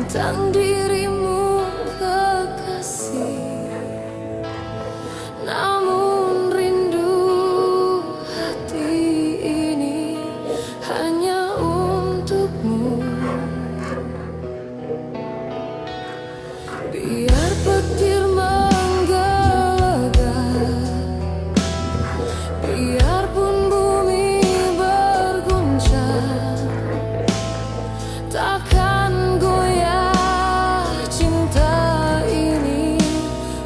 tentang dirimu kekasih, namun rindu hati ini hanya untukmu. Biar petir menggelegar, biarpun bumi berguncang, takkan goyah cinta ini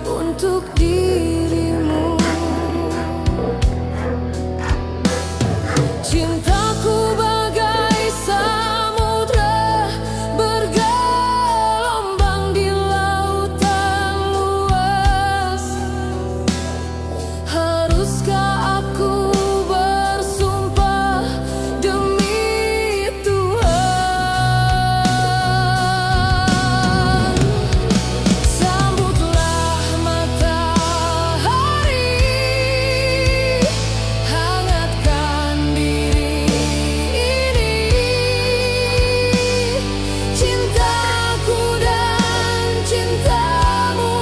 untuk dirimu. Cintaku bagai samudra bergelombang di lautan luas. Haruskah aku bersumpah demi Tuhan? Sambutlah matahari, hangatkan diri ini. Cintaku dan cintamu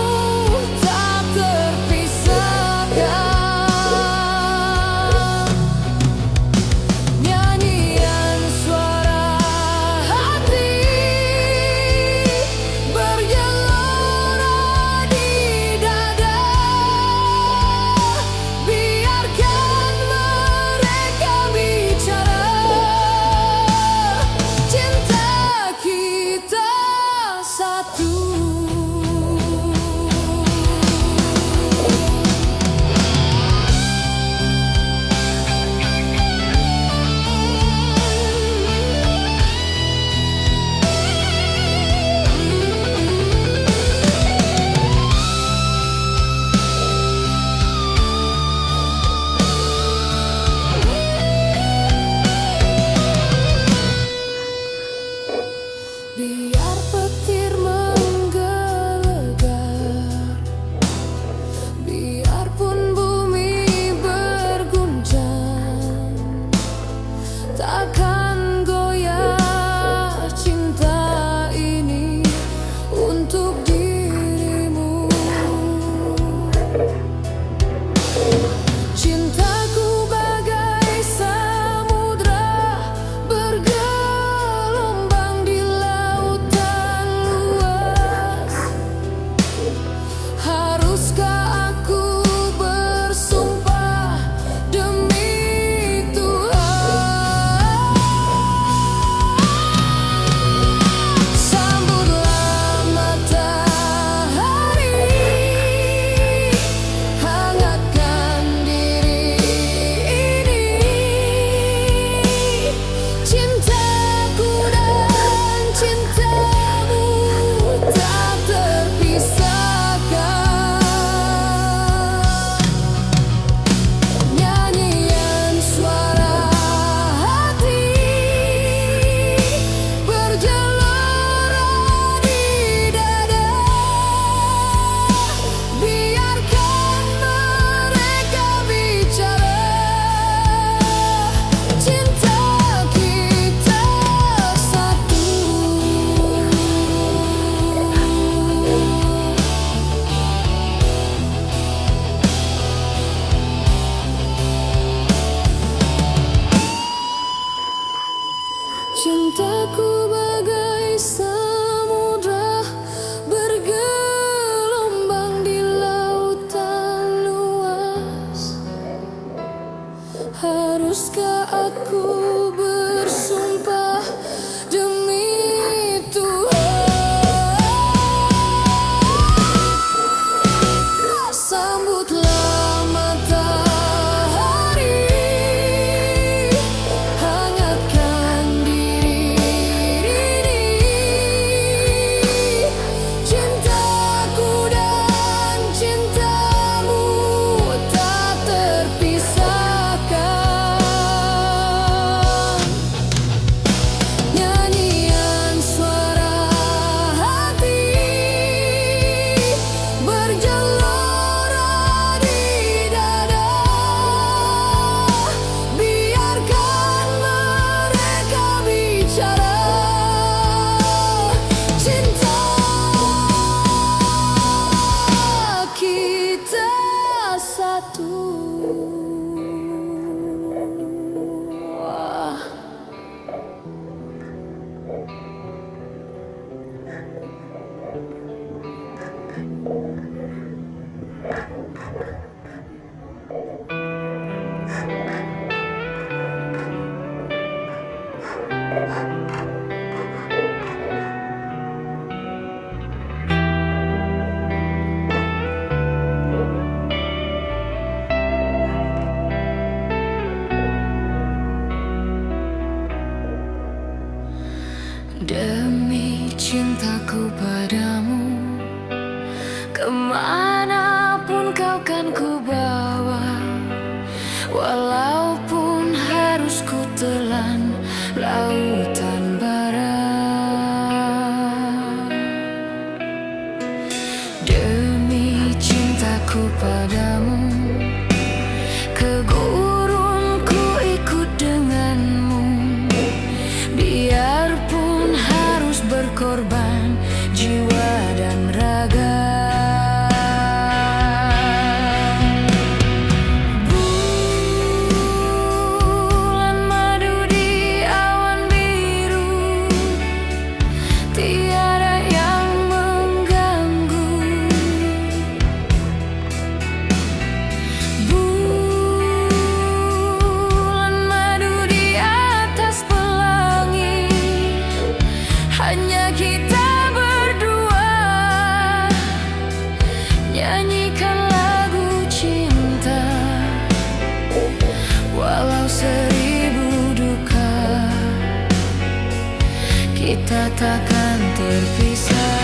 tak terpisahkan. Nyanyian suara hati bergelora di dada. Biarkan mereka bicara, cinta kita satu. Biar petir padamu. Ke gurun ku ikut denganmu, biarpun harus berkorban jiwa dan raga. Bulan madu di awan biru, tiada yang mengganggu. Bulan madu di atas pelangi, hanya kita berdua nyanyikan lagu cinta. Walau seribu duka, kita takkan terpisah.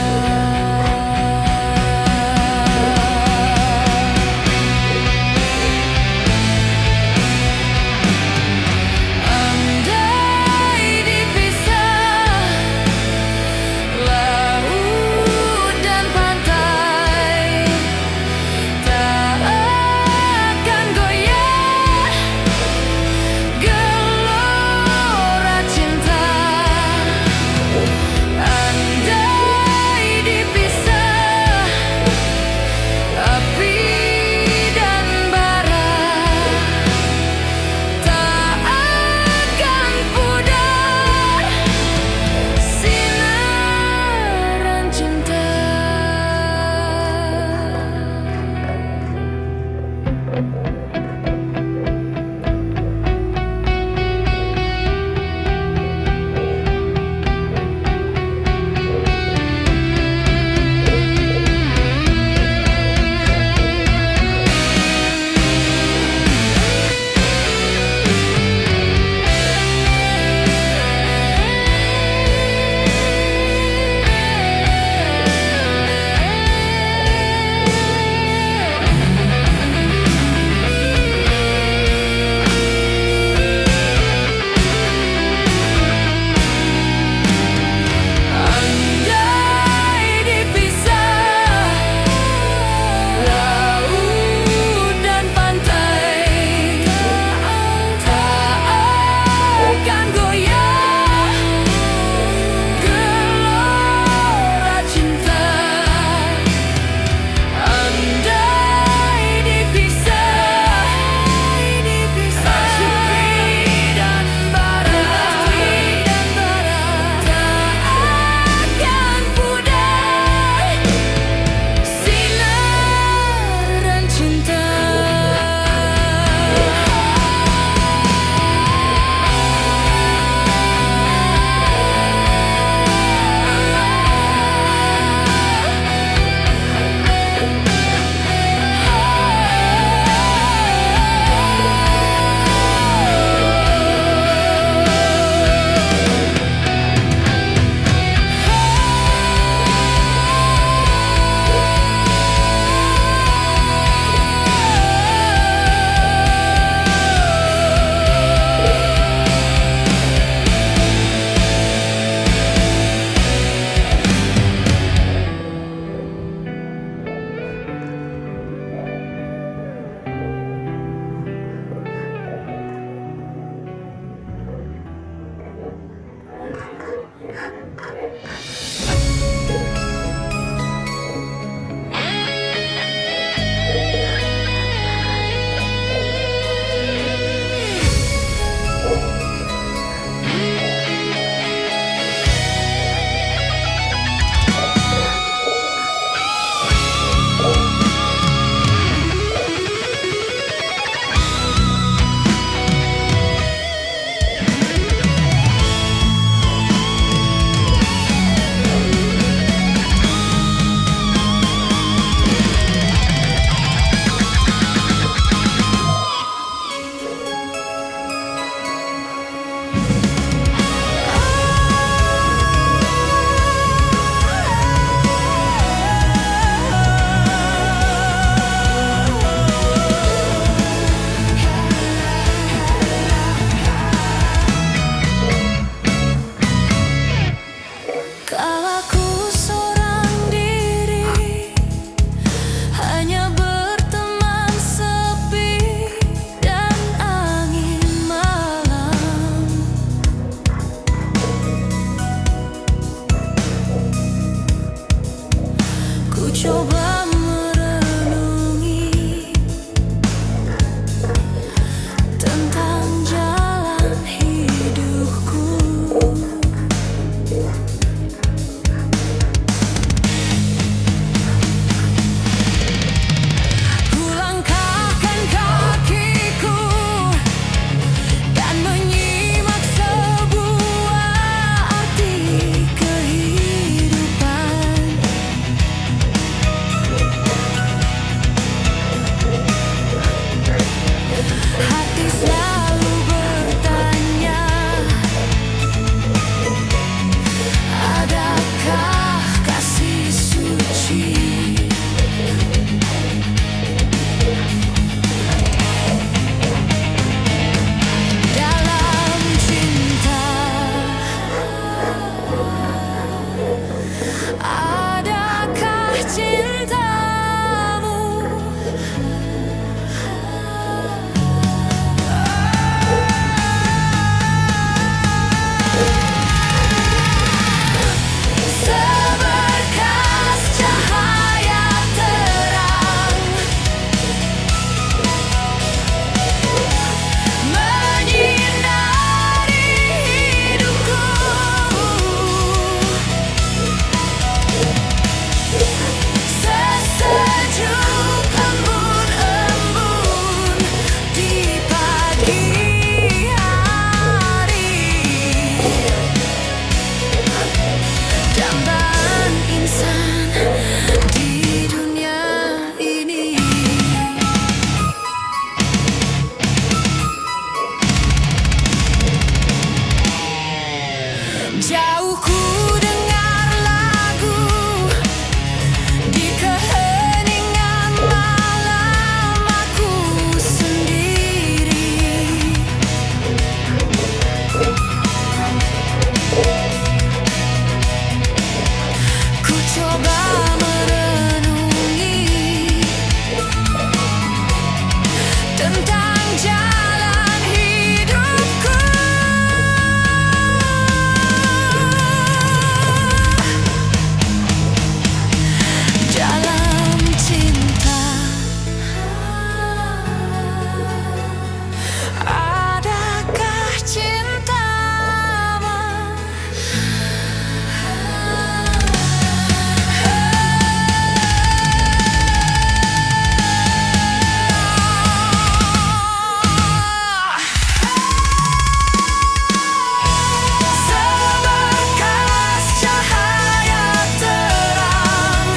Andai dipisah laut dan pantai, tak akan goyah gelora cinta. Andai coba merenungi tentang jalan hidupku. Ku langkahkan kakiku dan menyimak sebuah arti kehidupan. Hati selalu bertanya, adakah kasih suci dalam cinta? Adakah cintamu seberkas cahaya terang menyinari hidupku? Sesejuk embun-embun di pagi hari, dambaan insan di dunia ini. Jauh ku dengar lagu di keheningan malam aku sendiri. Ku coba merenungi tentang jalan hidupku. Dalam cinta, adakah cintamu seberkas cahaya terang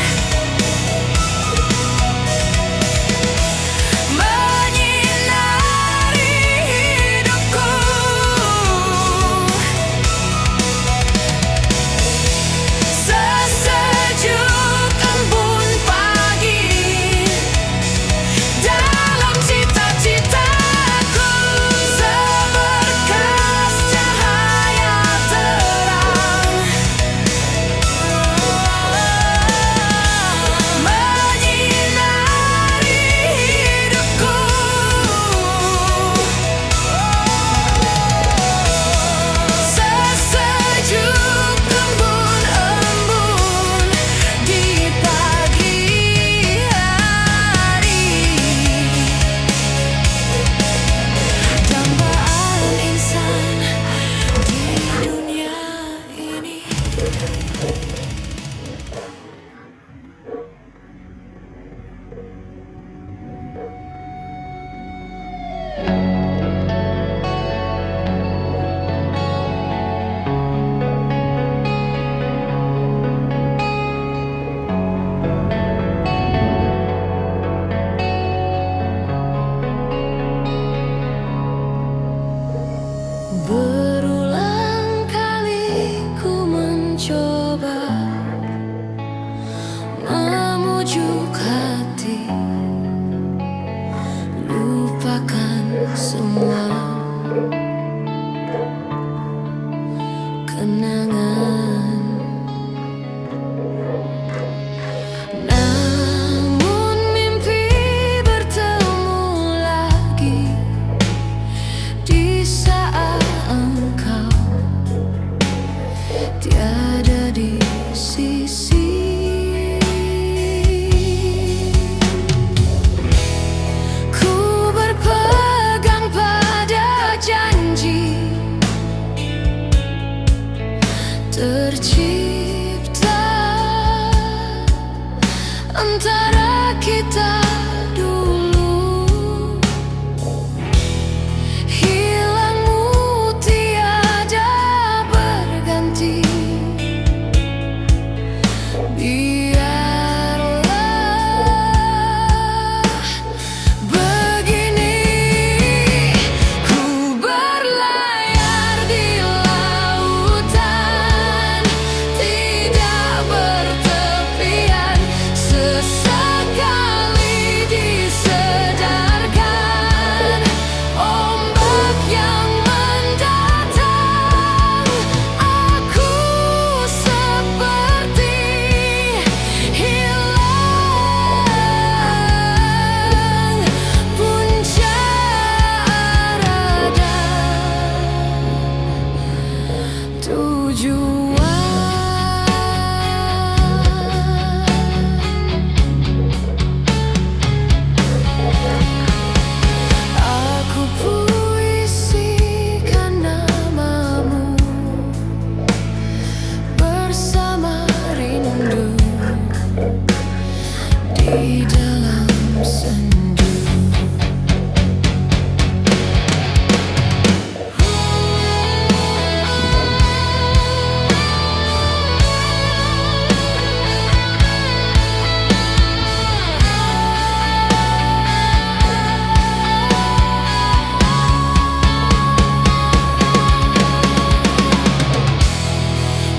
menyinari hidupku? Sesejuk embun pagi dalam cita-citaku, seberkas cahaya terang menyinari hidupku. Sesejuk embun-embun di pagi hari, dambaan insan di dunia ini. Berulang kali ku mencoba memujuk hati, lupakan semua kenangan. Namun mimpi bertemu lagi di saat engkau tiada di sisi. antara kita dulu, hilangmu tiada berganti. Biarlah begini, ku berlayar di lautan, tidak bertepian. Sesekali disedarkan ombak yang mendatang. Aku seperti hilang punca rada tujuan. Aku puisikan namamu bersama rindu di dalam sendu.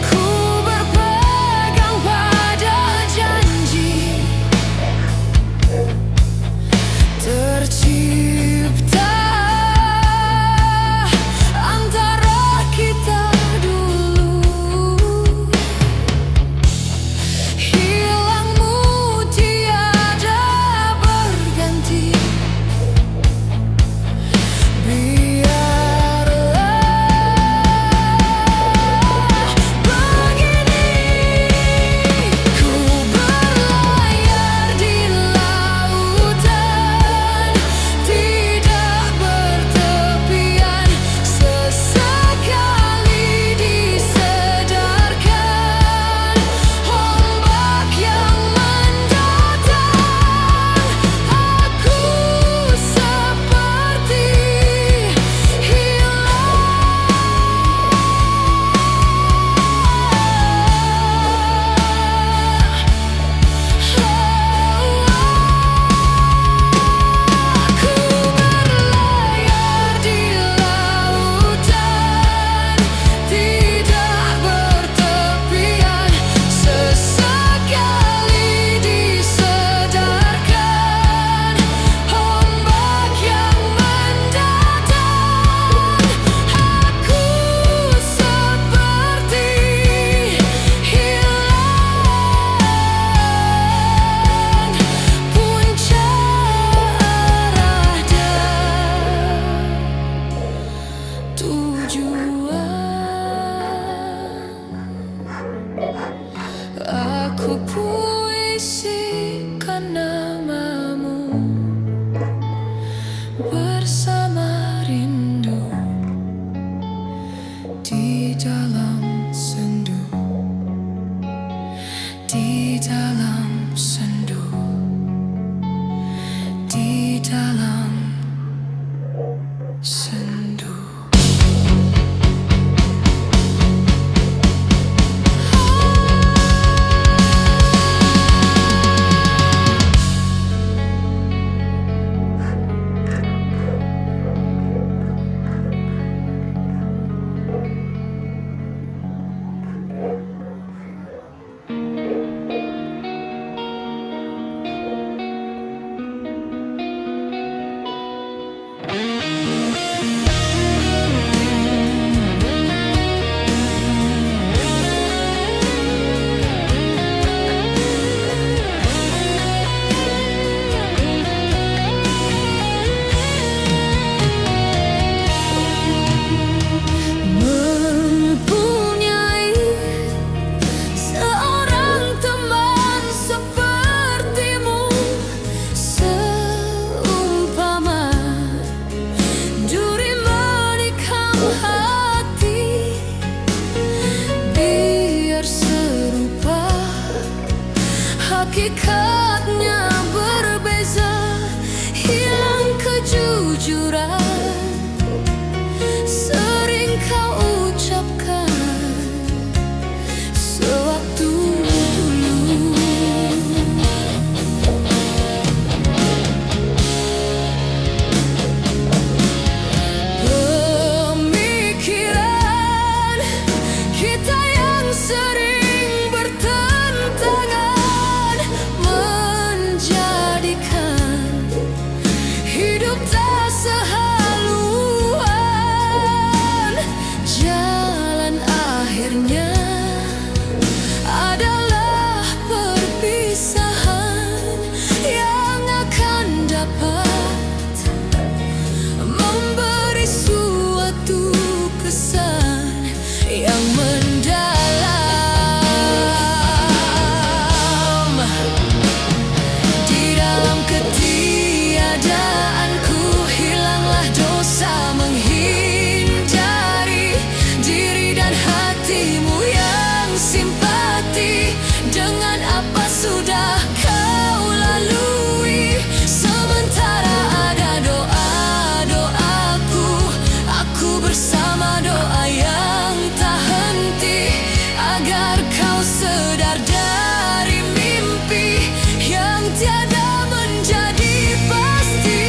Ku berpegang pada janji tercipta antara kita dulu, hilangmu tiada berganti. Biarlah begini, ku berlayar di lautan, tidak bertepian. Sesekali disedarkan ombak yang mendatang. Aku seperti Aku berlayar di lautan, tidak bertepian. Sesekali disedarkan ombak yang mendatang. Aku seperti hilang punca rada tujuan. Aku puisikan namamu bersama rindu di dalam sendu, di dalam sendu, di dalam sendu. Saatnya berbeza, hilang kejujuran. Sering kau ucapkan sewaktu dulu. Pemikiran kita yang sering bertentangan menjadikan hidup tak sehaluan. Jalan akhirnya adalah perpisahan yang akan dapat memberi suatu kesan yang mendalam. Di dalam ketiadaanku hilanglah dosa, menghindari diri dan hatimu yang simpati. Dengan apa sudah kau lalui, sementara ada doa-doaku. Aku bersama doa yang tak henti, agar kau sedar dari mimpi yang tiada menjadi pasti.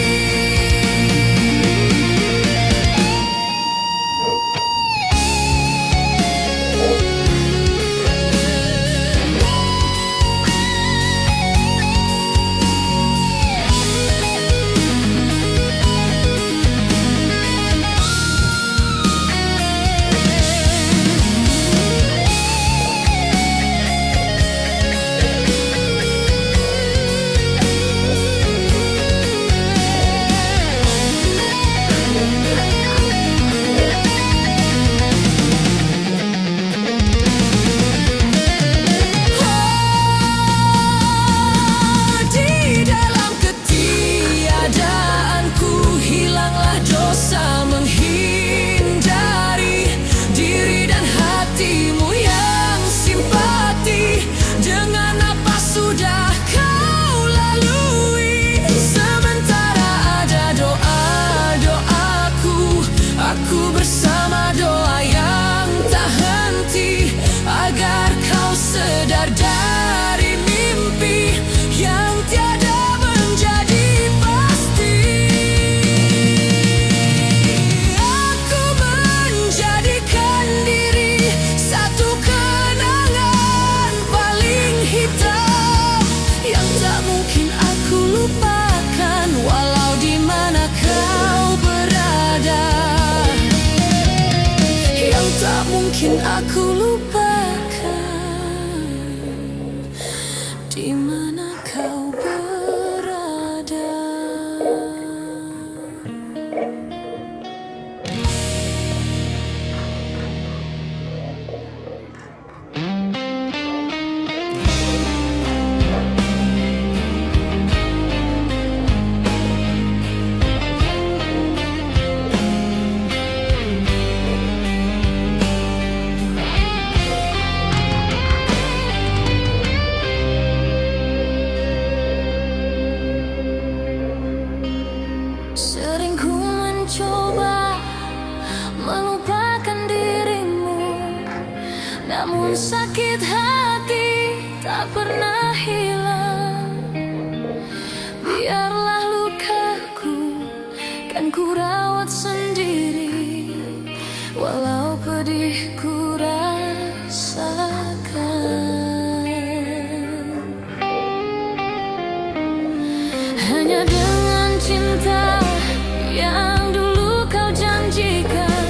Di dalam ketiadaanku hilanglah dosa, menghindari diri dan hatimu yang simpati. Dengan apa sudah kau lalui, sementara ada doa-doaku. Aku bersama doa yang tak henti, agar kau sedar dari mimpi yang tiada menjadi pasti. Aku menjadikan diri satu kenangan paling hitam yang tak mungkin aku lupakan, walau di mana kau berada. Yang tak mungkin aku lupakan, di mana kau berada. Sering ku mencoba melupakan dirimu, namun sakit hati tak pernah hilang. Biarlah lukaku kan ku rawat sendiri, walau pedih ku rasakan. Hanya dengan cinta yang dulu kau janjikan,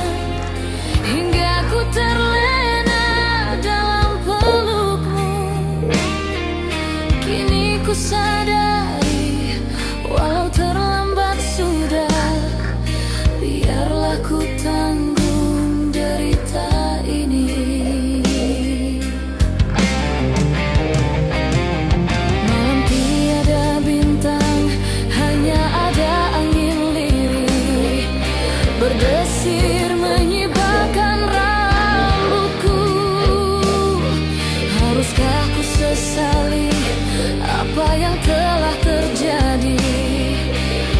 hingga ku terlena dalam pelukmu. Kini ku sadari, walau terlambat sudah, biarlah ku tanggung derita ini. Malam tiada bintang, hanya ada angin lirih berdesir menyibakkan rambutku. Haruskah ku sesali apa yang telah terjadi.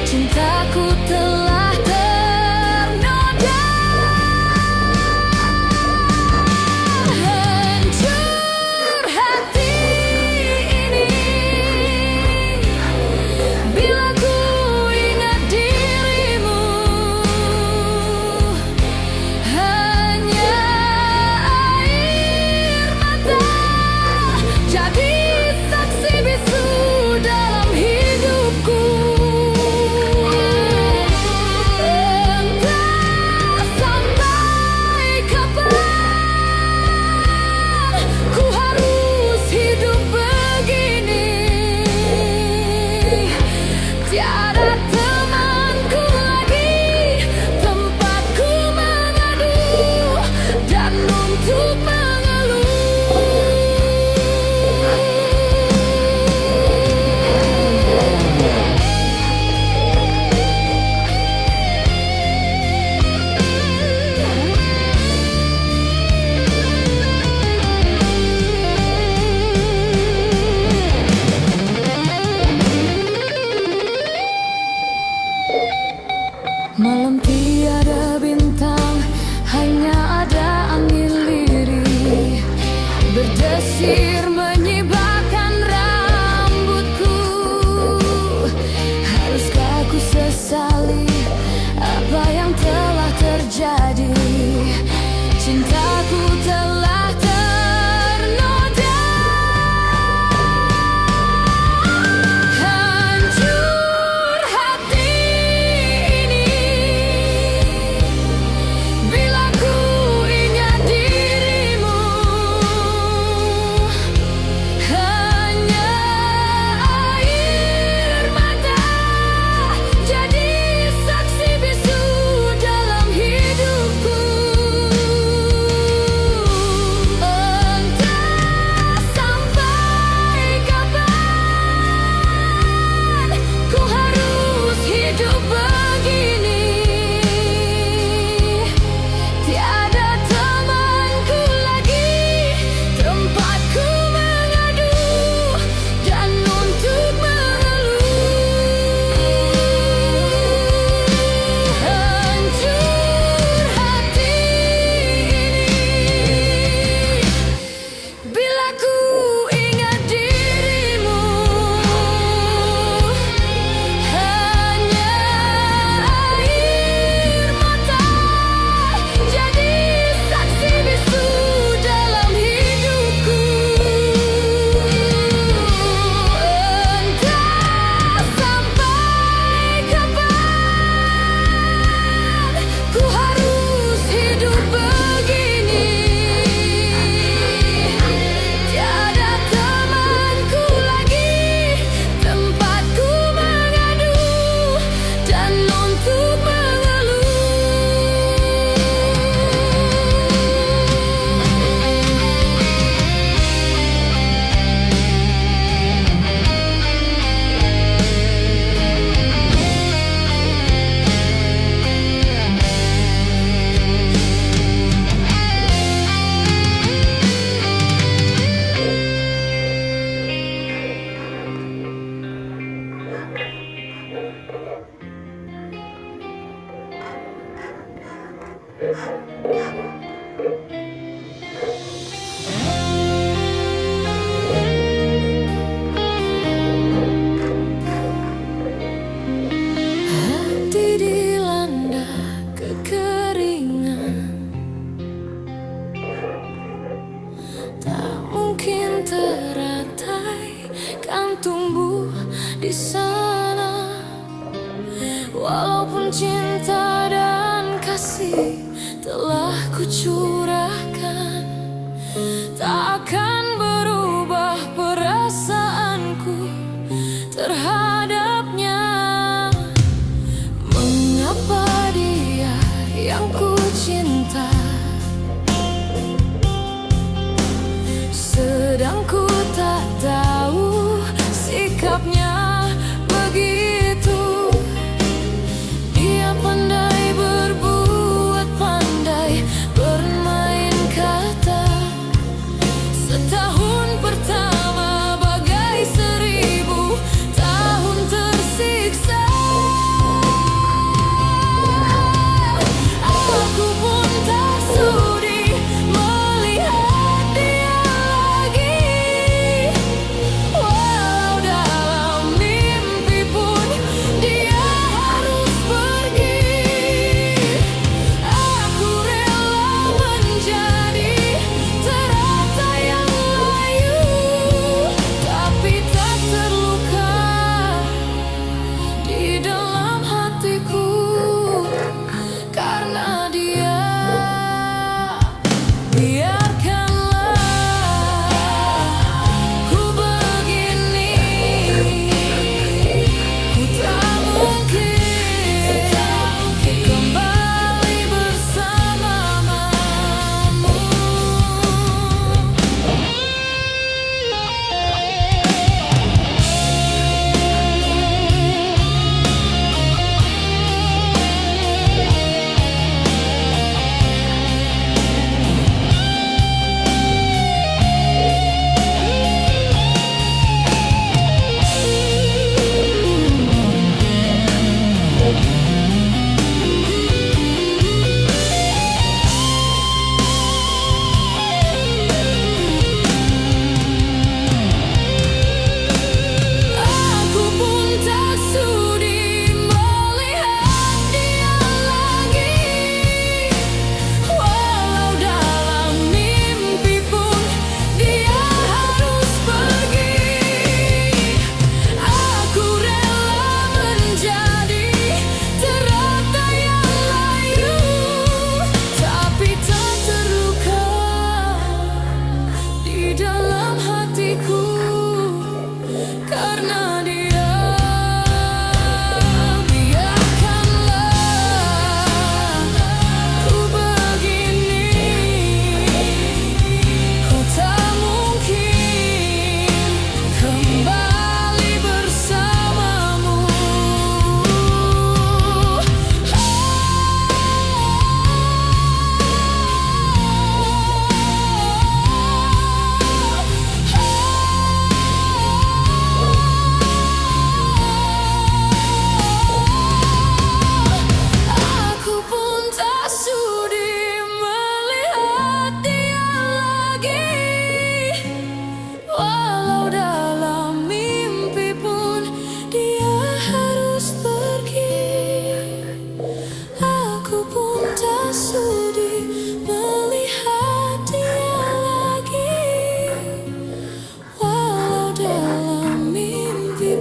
Cintaku telah ternoda. Hancur hati ini bila ku ingat dirimu. Hanya air mata jadi saksi bisu dalam hidupku. Entah sampai kapan ku harus hidup begini. Tiada temanku lagi, tempatku mengadu dan untuk malam tiada bintang, hanya ada angin lirih berdesir menyibakkan rambutku. Haruskah ku sesali apa yang telah terjadi? Cintaku telah ternoda. Hancur hati ini bila ku ingat dirimu. Hanya air mata jadi saksi bisu dalam hidupku. Entah sampai kapan ku harus hidup begini. Tiada temanku lagi, tempatku mengadu dan untuk mengeluh. Hancur hati ini bila ku ingat dirimu. Hanya air mata jadi saksi bisu dalam hidupku. Entah sampai kapan ku harus hidup begini. Tiada temanku lagi, tempatku mengadu dan untuk hati dilanda kekeringan. Tak mungkin teratai kan tumbuh di sana. Walaupun cinta dan kasih telah kucurahkan, tak akan berubah perasaanku terhadapnya. Mengapa dia yang ku cinta sedang ku tak tahu sikapnya begitu. Dia pandai berbuat, pandai bermain kata. Setahun pertama bagai 1000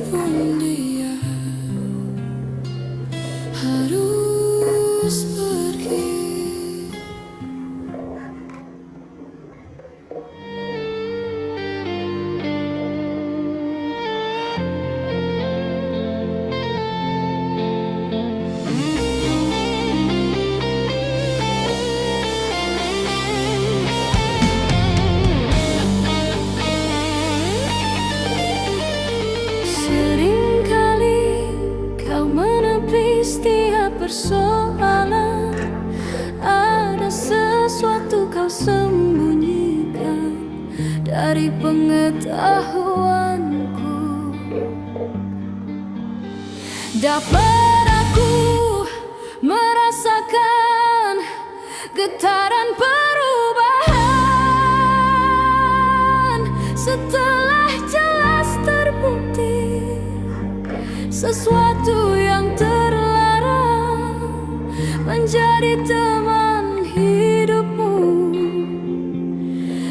pun dia harus pergi. Seringkali kau menepi setiap persoalan, ada sesuatu kau sembunyikan dari pengetahuanku. Dapat aku merasakan getaran perubahan setelah jelas terbukti sesuatu yang terlarang menjadi teman hidupmu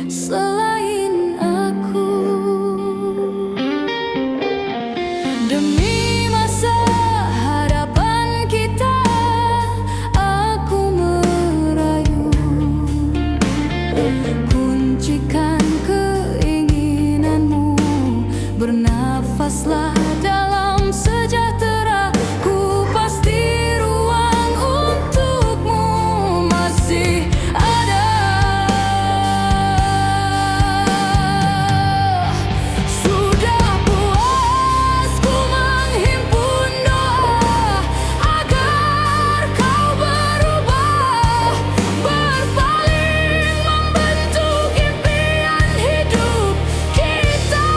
selain aku. Demi masa hadapan kita, aku merayu, kuncikan keinginanmu, bernafaslah dalam sejahtera. Ku pasti ruang untukmu masih ada. Sudah puas ku menghimpun doa agar kau berubah, berpaling membentuk impian hidup kita.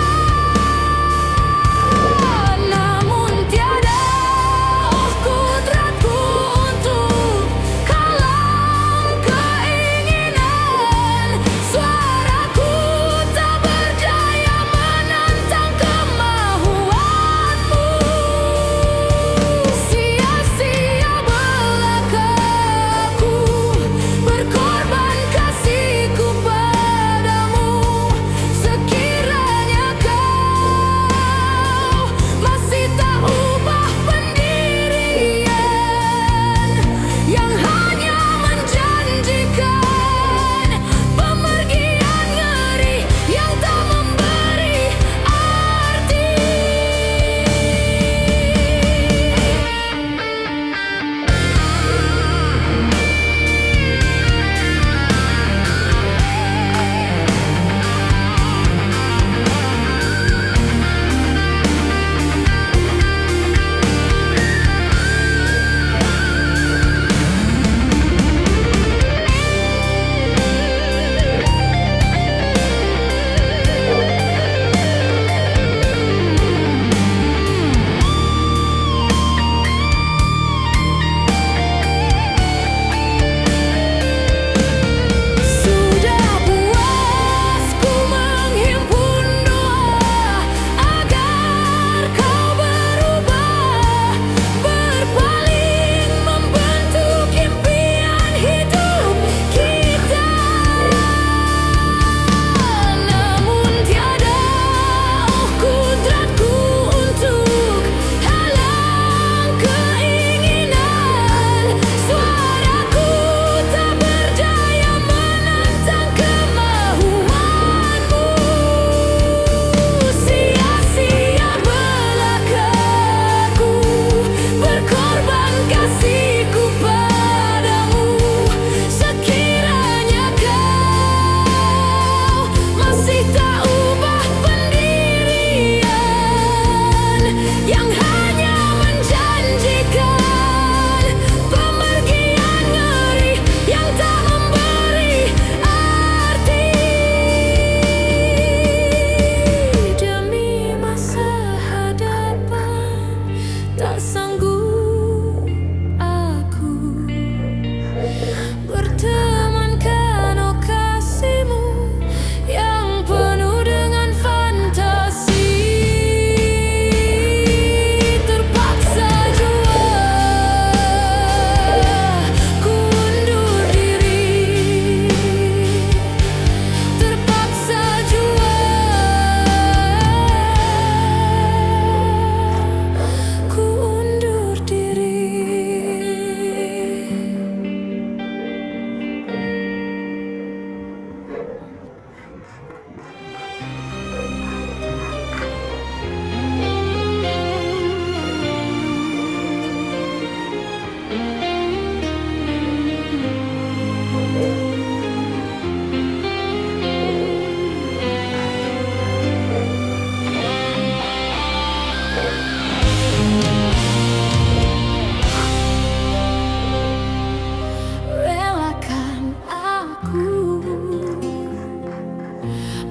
Relakan aku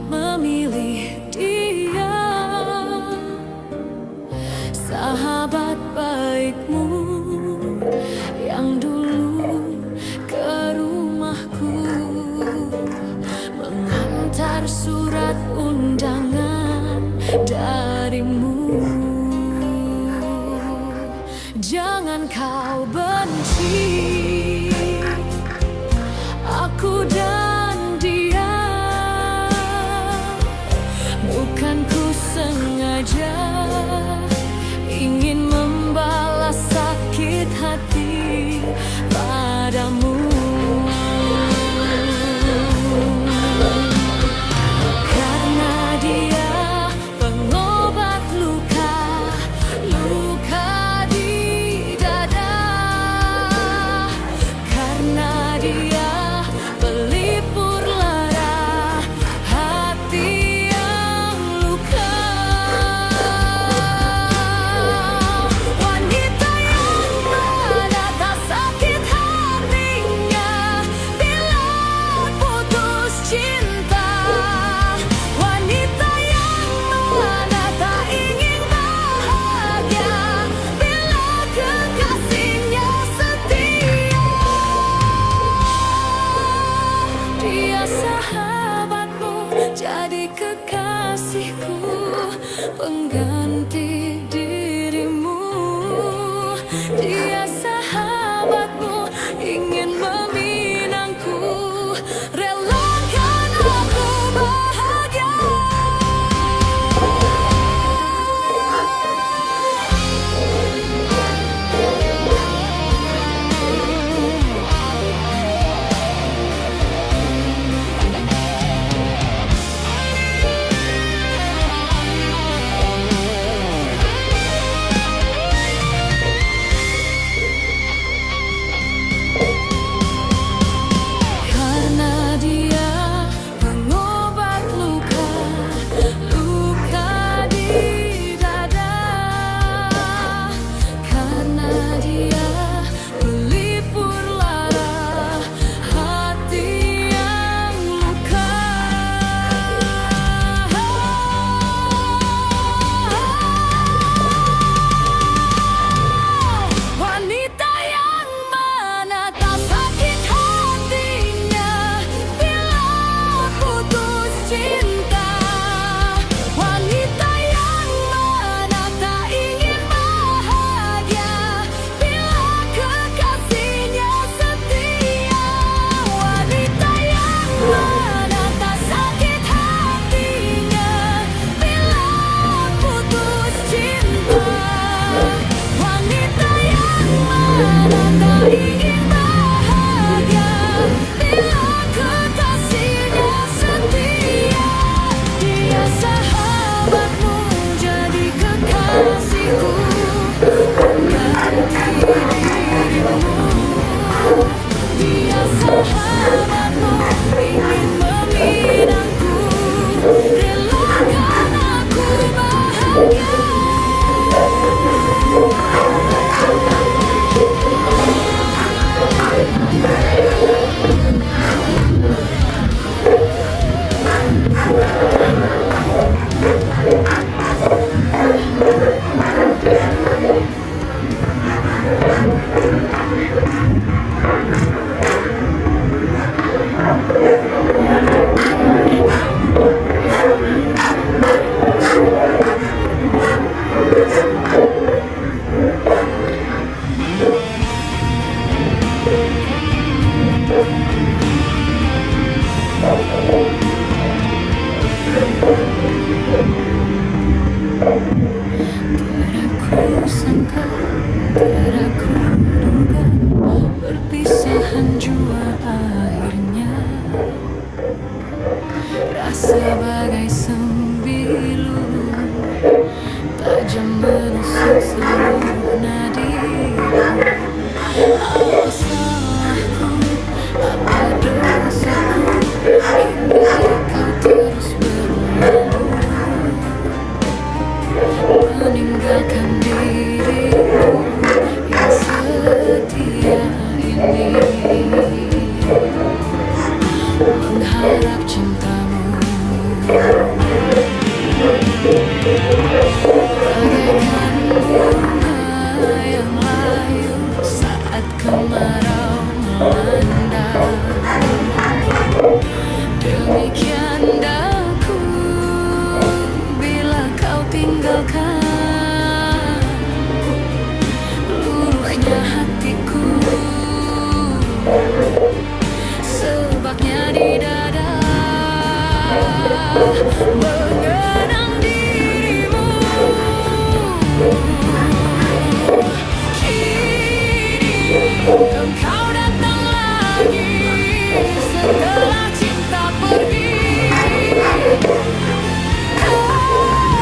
memilih dia, sahabat baikmu yang dulu ke rumahku mengantar surat undangan darimu. Jangan kau benci aku dan dia, bukan ku sengaja ingin membalas sakit hati padamu. Karena dia pengobat luka, luka di dada. Karena dia pelipur lara hati yang luka. Wanita yang mana tak sakit hatinya bila putus cinta. Wanita yang mana tak ingin bahagia bila kekasihnya setia. Dia sahabatmu, jadi kekasihku, pengganti dirimu. Dia sahabatmu, ingin meminangku, relakan aku bahagia. Karena dia pengobat luka, luka di dada. Karena dia pelipur lara hati yang luka. Wanita yang mana tak sakit hatinya bila putus cinta. Wanita yang mana tak ingin bahagia bila kekasihnya setia. Wanita yang mana tak sakit hatinya bila putus cinta. Wanita yang mana tak ingin bahagia bila kekasihnya setia. Dia sahabatmu, jadi kekasihku, pengganti dirimu. Dia sahabatmu, ingin meminangku, relakan aku bahagia. Aku sangka, aku duga, perpisahan jua akhirnya. Rasa bagai sembilu, tajam menusuk seluruh nadiku. Apa salahku, apa dosaku, hingga kau terus berlalu. tinggalkan diriku yang setia ini, mengharap cintamu bagaikan bunga yang layu saat kemarau melanda. Demikian daku bila kau tinggalkan luruhnya hatiku, sebabnya di dada mengenang dirimu. Kini engkau datang lagi setelah cinta pergi.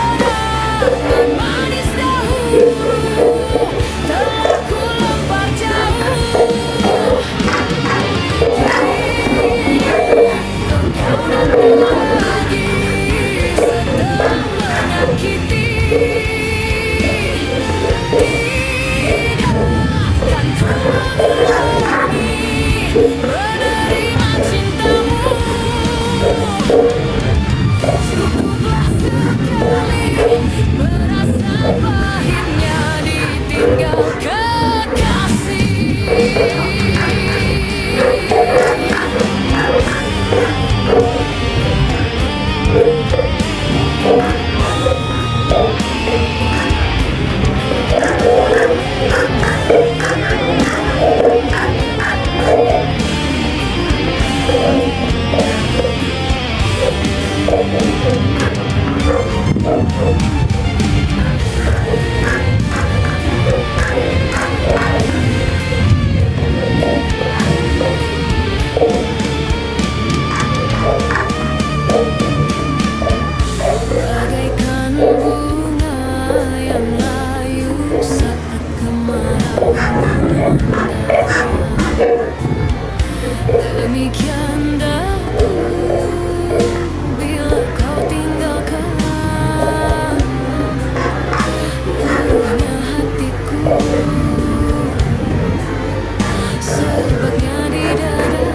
Kenangan manis dahulu telah ku lempar jauh. Engkau datang lagi setelah menyakiti. Menerima cintamu, cukuplah sekali merasa pahitnya ditinggal kekasih. Bagaikan bunga yang layu saat kemarau melanda. Demikian daku bila kau tinggalkan luruhnya hatiku, sebabnya di dada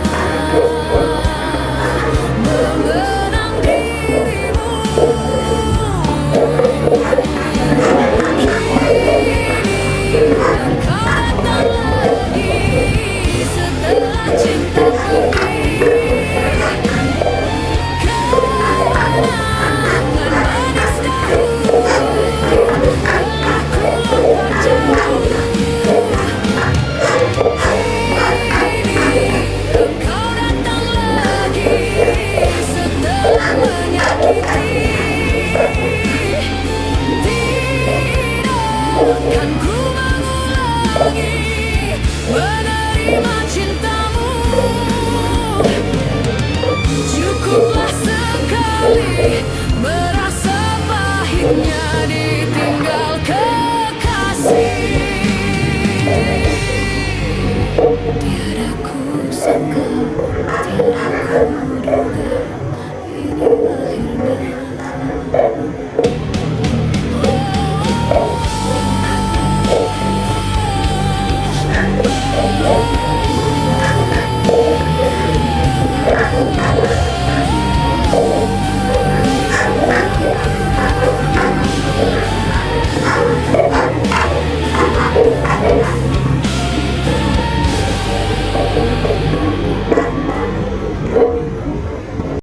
mengenang dirimu. Engkau datang lagi setelah cinta pergi. Kenangan manis dahulu telah ku lempar jauh. Kini engkau datang lagi setelah menyakiti. Kan ku mengulangi menerima cintamu, cukuplah sekali merasa pahitnya ditinggal kekasih. Tiada ku sangka, tiada ku duga, ini akhirnya.